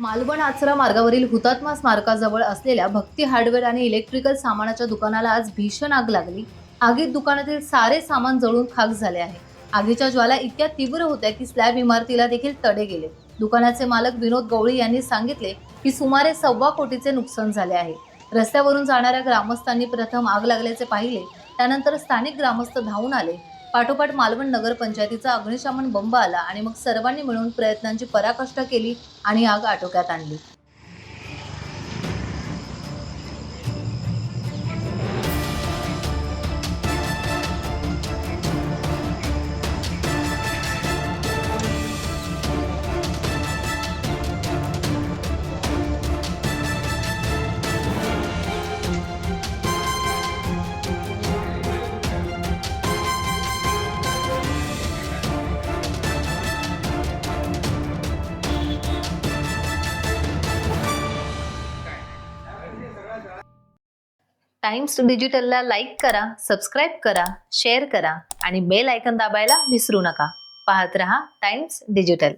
मालवण आचरा मार्गावरील हुतात्मा स्मारकाजवळ असलेल्या भक्ती हार्डवेअर आणि इलेक्ट्रिकल सामानाच्या दुकानाला आज भीषण आग लागली। आगीत दुकानातील सारे सामान जळून खाक झाले आहे। आगीच्या ज्वाला इतक्या तीव्र होत्या की स्लॅब इमारतीला देखील तडे गेले। दुकानाचे मालक विनोद गवळी यांनी सांगितले की सुमारे 1.25 कोटीचे नुकसान झाले आहे। रस्त्यावरून जाणाऱ्या ग्रामस्थांनी प्रथम आग लागल्याचे पाहिले, त्यानंतर स्थानिक ग्रामस्थ धावून आले। पाठोपाठ मालवण नगर पंचायतीचा अग्निशमन बंब आला आणि मग सर्वांनी मिळून प्रयत्नांची पराकाष्ठा केली आणि आग आटोक्यात आणली। टाइम्स डिजिटलला लाईक करा, सबस्क्राइब करा, शेअर करा आणि बेल आयकॉन दाबायला विसरू नका। पाहत रहा टाइम्स डिजिटल।